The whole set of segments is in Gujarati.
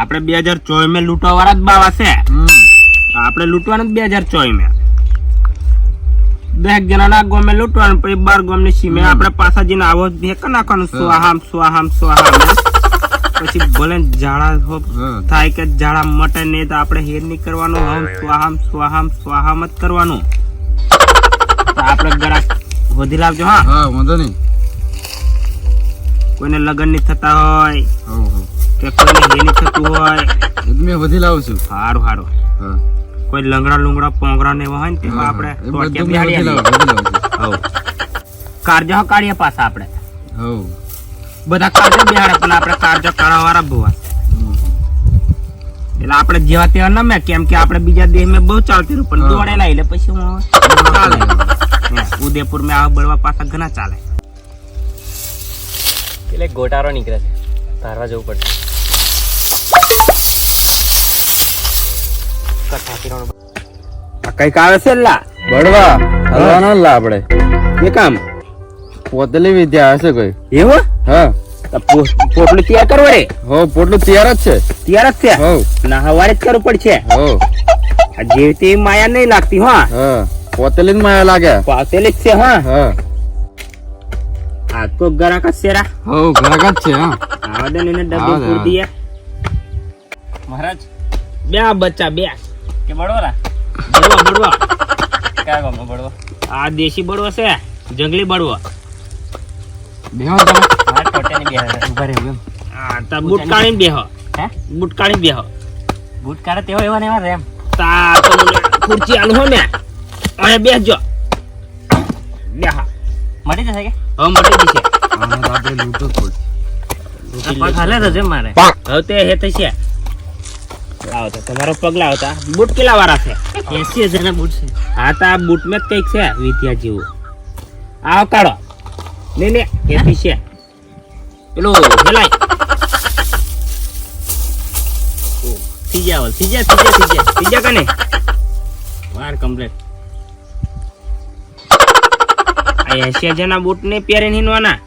આપણે 2024 में લૂંટવા વાળા જ બાવા છે. આપણે લૂંટવાનું 2024 में 10 જણાના ગોમે લૂંટવાનું પછી 12 ગોમની સીમે આપણે પાછા જઈને આવો ભેક નાખવાનું સ્વાહામ સ્વાહામ સ્વાહામ. પછી ભલે ઝાડા થાય કે ઝાડા મટે નહીં તો આપણે હેર નહીં કરવાનું, હમ સ્વાહામ સ્વાહામ સ્વાહામ જ કરવાનું. તો આપણે ગરાક વધી લાવજો. હા વાંધો નહીં. કોઈને લગન નહીં થતા હોય કે કોઈને હે નહીં થતું હોય મેં વધી લાવું છું. સારું સારું. કોઈ લંગડા લુંગડા પોંગરા ને એવા હોય ને તેમાં આપણે કારજો કાઢીએ પાછા આપણે બધા કારજો બિહાડે પણ આપણે કારજો કાઢવા વાળા ભૂવા એટલે આપણે જેવા તેવા નમે કેમ કે આપણે બીજા દેહ મેં બહુ ચાલતી રહ્યું પણ દોડેલા એટલે પછી હું ચાલે. ઉદયપુર મેં આવા બળવા પાછા ઘણા ચાલે. એટલે ગોટારો નીકળે છે, તારવા જવું પડશે. કઈક આવે છે લા બળવા હલવાના લા આપણે એ કામ પોતલી વિદ્યા હશે કોઈ એવું. હા પોટલું તૈયાર કરવો રે. હો પોટલું તૈયાર જ છે. તૈયાર જ છે. હો ના હવારે જ કરવું પડશે. હો જે તે માયા નહીં લાગતી. હા પોતલી જ માયા લાગે. પાતેલી જ છે. હા હા આ તો ગરાક જ છે રા. હો ઘરાક જ છે. હા આવા દે ને ડબ્બે પૂરી દઈએ મહારાજ બે આ બચ્ચા બે કે બળવા બળવા બળવા ક્યાં ગામનો બળવો? આ દેશી બળવો છે, જંગલી બળવો. બેહો તમે. હા ટોટેની બે ઉભા રહેવું એમ. હા તા બૂટ કાઢીને બેહો. હે બૂટ કાઢીને બેહો. બૂટ કાઢે તેવો એવા ને એવા રેમ. તા તો મને ખુરચી આલું હો ને અહીંયા બેસજો. બેહા મટી જશે કે હવે મટી જશે. આપણે લૂંટો જ પડશે. પગ હાલે તો છે મારે. હવે તે હે થશે. લાવો તો તમારો પગ લાવો તા. બૂટ કેટલા વાળા છે? 80,000 ના બૂટ છે. હા તા બૂટ માં જ કઈક છે વિદ્યા જેવું. આવો કાઢો ને એથી છે પેલું હેલાય સીજા કને વાર કમ્પ્લીટ. આ 80,000 ના બૂટ ને પહેરીને હિનવાના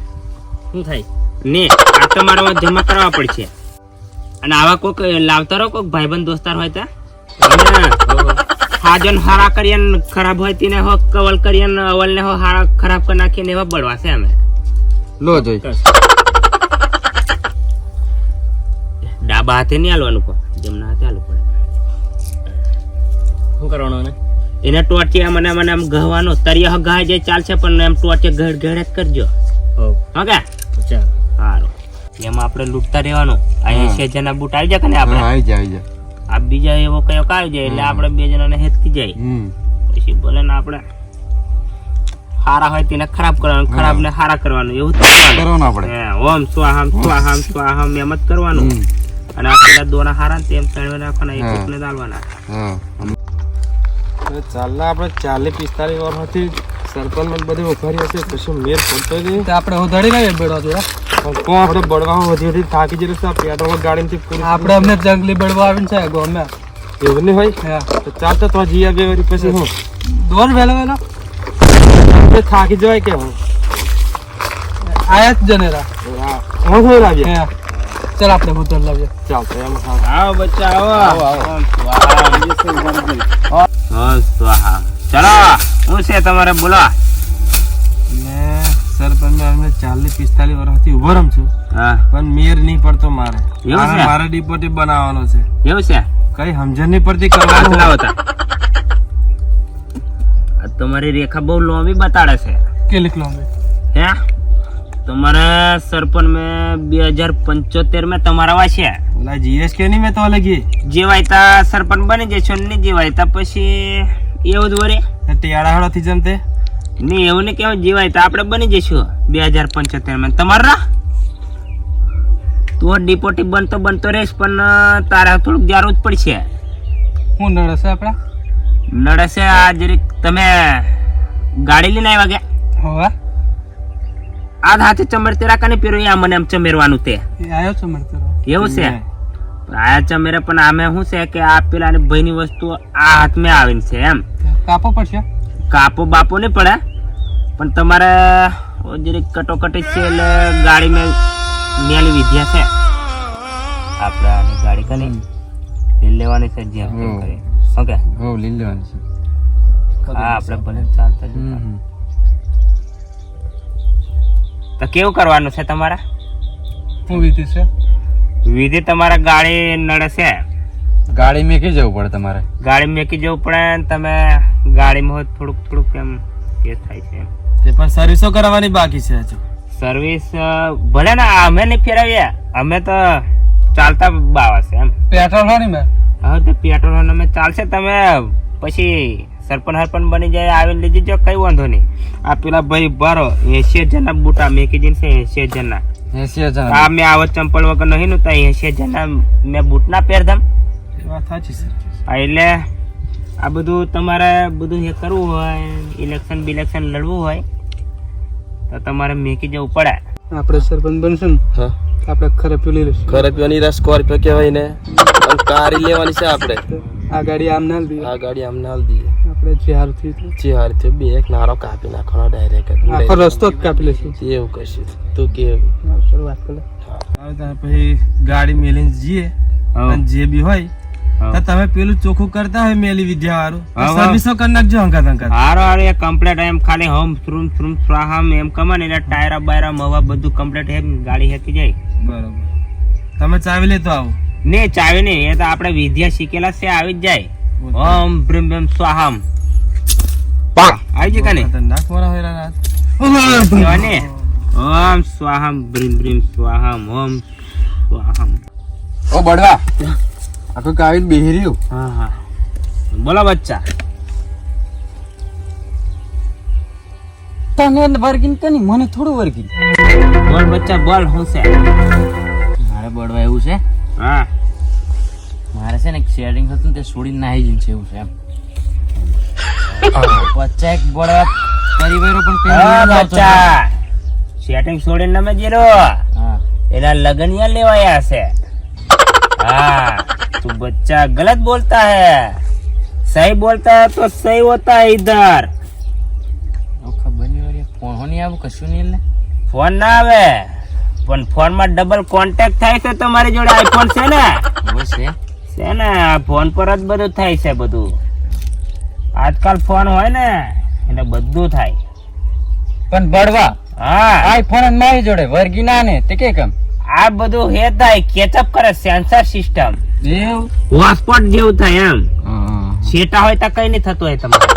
શું થાય ને આ તમારે જમા કરવા પડશે. અને આવા કોઈક લાવતા રહો, કોઈક ભાઈબંધ દોસ્તાર હોય તા હાજન હારા કરીએ ખરાબ હોય તેને હો કવલ કરીએ અવલ ને હો હારા ખરાબ કરી નાખીને એવા બળવા છે અમે. લો જોઈ ડાબા હાથે નહીં હાલવાનું કો જમણા હાથે હાલવું પડે. શું કરવાનું ને એને ટોટિયા મને આમ ગહવાનો તરિયા ગાય જાય ચાલશે પણ એમ ટોટિયા ઘડ જ કરજો. હા કે ચાલ સારું. એમાં આપણે લૂંટતા રહેવાનું. આ 80,000 ના બૂટ આવી જાય ને આપણે આવી જાય. આ બીજા એવો કયો આવી જાય એટલે આપણે બે જણાને હેતકી જાય. પછી બોલે ને આપણે હારા હોય તેને ખરાબ કરવાનું, ખરાબ ને હારા કરવાનું એવું કરવાનું આપણે. ઓમ સ્વાહામ સ્વાહામ સ્વાહામ એમ જ કરવાનું. અને આપણા દોના હારા ને તેમ તળવે નાખવાના, એક એકને ડાલવાના. ચાલના આપણે 40-45 વર્ષથી સરપંચ બધી ઉભારી હશે પછી મેર પડતો જ આપણે ઉધાડી લાવીએ બળવા જોડે. તો આપણે બળવા વધી થાકી જઈએ પેટ્રોલ ગાડી પૂરી આપણે અમને જંગલી બળવા આવીને છે ગોમે એવું નહીં હોય. તો ચાલતો તો જઈ આવે પછી હું દોર વહેલો વહેલો થાકી જવાય કે હું આયા જ જનેરા હું હોય લાવીએ. ચાલ આપણે ઉધાર લાવીએ. ચાલતો એમ. આવો બચ્ચા આવો. ઓમ સ્વાહામ. ચલો શું છે તમારે બોલો. સરપંચ અમને 40-45 વર્ષથી ઉભો રમ છું હા પણ મેર નહીં પડતો મારે. એવું છે? મારે ડિપોટી બનાવવાનો છે. એવું છે? કઈ સમજણ નહીં પડતી કરવાનું. તમારી રેખા બહુ લોબી બતાડે છે. કેટલી કિલોમીટર હે તમારે સરપંચ મેં 2075 में તમારા વાસે ઓલા જીએસ કે નહીં મેં તો લગી જેવાય તા સરપંચ બની જશો ને જેવાય તા પછી એવું જ વરે ટેયાડા થી જમતે નહીં એવું ને કેવું જેવાય તા આપણે બની જશું 2075 में તમારા તો ડિપોટી બનતો રહેશ પણ તારા થોડુંક જરૂર જ પડશે. હું નડે છે આપડા નડે છે આ જરીક તમે ગાડી લઈને આવ્યા ગયા હોવા આ હાથે ચમરતે રાખને પેરો આ મને આમ ચમેરવાનું તે આયો છે મરતો એવું છે. આયા ચમેરે પણ આમે શું છે કે આ પેલા ભાઈની વસ્તુ આ હાથમાં આવીને છે એમ કાપો પડશે. કાપો બાપો નહીં પડે પણ તમારે જરીક કટોકટી છે એટલે ગાડી મેં મેલી વિદ્યા છે આપણે આની ગાડી કરી લઈ લેવાની છે જેમ તેમ કરી. ઓકે હો લઈ લેવાની છે. હા આપણે ભલે ચાલતા જતા. તો કેવું કરવાનું છે તમારે? શું વિધિ છે? વિધિ તમારા ગાડી નડે છે, ગાડી મેકી જવું પડે તમારે. ગાડી મેકી જવું પડે ને તમે ગાડીમાં થોડુંક એમ એ થાય છે. તે પણ સર્વિસો કરાવવાની બાકી છે હજુ. સર્વિસ ભલે ને અમે નહીં ફેરવીએ, અમે તો ચાલતા બાવા છે એમ. પેટ્રોલ હોય ને મેં હવે તો પેટ્રોલ અમે ચાલશે, તમે પછી સરપંચ બની જાય આવીને લીધી જો કઈ વાંધો નહીં. આ પેલા ભાઈ બારો 80,000 ના બૂટા મેકી જઈને છે 80,000 ના. 80,000 આ મેં આવો ચંપલ વગર નહીં નું 80,000 ના મેં બૂટ ના પહેરધમ. એ વાત સાચી સર. એટલે આ બધું તમારે બધું એ કરવું હોય, ઇલેક્શન બિલેક્શન લડવું હોય તો તમારે મેકી જવું પડે. આપણે સરપંચ બનશું ને હા આપણે ખરે પેલી લઈશું. ઘરે પીવાની સ્કોર્પિયો કહેવાય ને, અને કાર લેવાની છે આપણે. આ ગાડી આમ ના દઈએ, આ ગાડી આમને હાલ દઈએ. આપણે જ્યારથી ચિહાર થી બે એક નારો કાપી નાખવાનો ડાયરેક્ટ. આખો રસ્તો જ કાપી લઈશું. એવું કશું તું કેવું. ચાલો વાત કરે. પછી ગાડી મેલીને જઈએ અને જે બી હોય તો તમે પેલું ચોખ્ખું કરતા હોય મેલી વિદ્યા વાળું સર્વિસો કરી નાખજો અંકત અંકત. હારો એ કમ્પ્લીટ એમ ખાલી હોમ થ્રુમ થ્રુમ સ્વાહામ એમ કમાને એટલે ટાયરા બાયરા મવા બધું કમ્પ્લીટ એમ ગાડી હેકી જાય. બરોબર. તમે ચાવી લેતો આવો. ને ચાવી નહીં, એ તો આપણે વિદ્યા શીખેલા છે, આવી જ જાય. ઓમ ભ્રીમ ભ્રીમ સ્વાહામ આવી જાય કાને ખતરનાક મારા હોય રાત. કહેવાને ઓમ સ્વાહામ ભ્રીમ ભ્રીમ સ્વાહામ ઓમ સ્વાહામ. ઓ બડવા આખું કાવી બેહી રહ્યું. હા હા બોલો બચ્ચા. તને વર્ગીન કની મને થોડું વર્ગીન. બોલ બચ્ચા બોલ હું છે. મારે બળવા એવું છે, હા મારે છે ને એક શેરિંગ હતું ને તે છોડીને નાહી જઈને છે એવું છે એમ. પચ્ચા એક બળવા પરિવારો પણ હા પહેરી લાવતો હતો. બચ્ચા સેટિંગ છોડીને તમે જેરો હા એના लगन यहाँ लेवाया से. हाँ तू बच्चा गलत बोलता है, सही बोलता है तो सही होता है इधर. ખબર નહીં વળી ફોન નહીં આવું કશું નહીં. એટલે ફોન ના આવે પણ ફોન માં ડબલ કોન્ટેક્ટ થાય છે. તમારી જોડે આઈફોન છે ને? એવું છે ને ફોન પર જ બધું થાય છે. બધું આજકાલ ફોન હોય ને એટલે બધું થાય. પણ બળવા હા આઈફોન મારી જોડે વર્ગી ના ને તે કે કેમ આ બધું હે થાય કેચઅપ કરે સેન્સર સિસ્ટમ. એવું હોટસ્પોટ જેવું થાય એમ. છેટા હોય તો કઈ નહીં થતું હોય તમારે,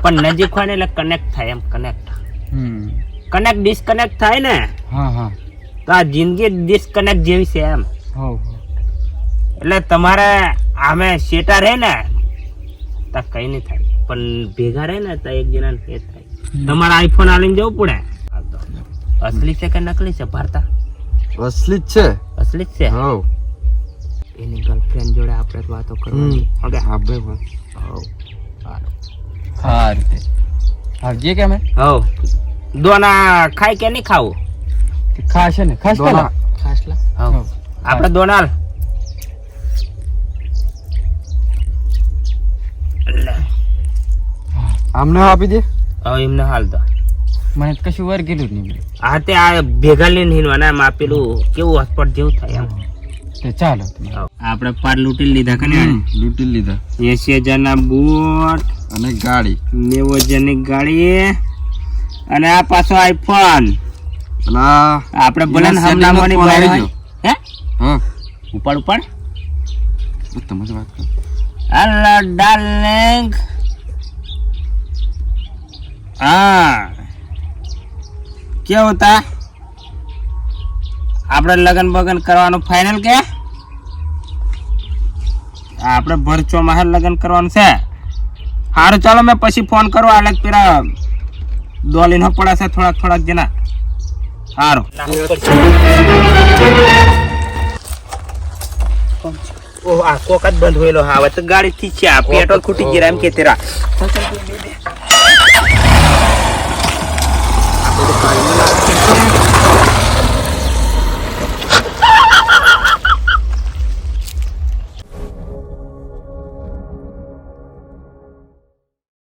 પણ નજીક હોય ને એટલે કનેક્ટ થાય એમ. કનેક્ટ ડિસ્કનેક્ટ થાય ને હા હા તો આ જિંદગી ડિસ્કનેક્ટ જેવી છે એમ. હો એટલે તમારે આમે શેટા રહે ને તો કઈ નહીં થાય, પણ ભેગા રહે ને તો એક જણા એ થાય. તમારે આઈફોન આલીને જવું પડે. અસલી છે કે નકલી છે ભારતા? અસલી જ છે. અસલી જ છે. હો એની ગર્લફ્રેન્ડ જોડે આપણે વાતો કરવાની. ઓકે આપણે હા રીતે આવજે કે અમે હવ દોના ખાય કે નહીં ખાવું? ખાશે ને ખાસ દોના. ખાસલા હવ આપણે દોનાલ આમને આપી દે. હવે એમને હાલ દો. મને તો કશું વર્ગેલું જ નહીં. હા તે આ ભેગા લઈને હિલવાના એમ. આપેલું કેવું હોસ્પોટ જેવું થાય એમ. તો ચાલો આપણે પાર લૂંટી લીધા કે લૂંટી લીધા 80,000 ના બૂટ, અને ગાડી 90,000 ની ગાડી, અને આ પાછો આઈફોન. અલા આપણે બોલે ને એના હમણાંમાંની setting ભાઈ માં હોય. હે હા ઉપાડ ઉપાડ. તમે જ વાત કરો. Hello darling. હા કેવું હતા આપણે લગન બગન કરવાનું ફાઇનલ કે? આપણે ભર ચોમાહે લગન કરવાનું છે. સારું ચાલો મેં પછી ફોન કરો. અલગ પેલા દોલી નો પડે છે થોડાક જણા. સારું ઓહ આ કોક જ બંધ હોયેલો. હા હવે તો ગાડી થી છે. આ પેટ્રોલ ખૂટી ગયા એમ કે તેરા.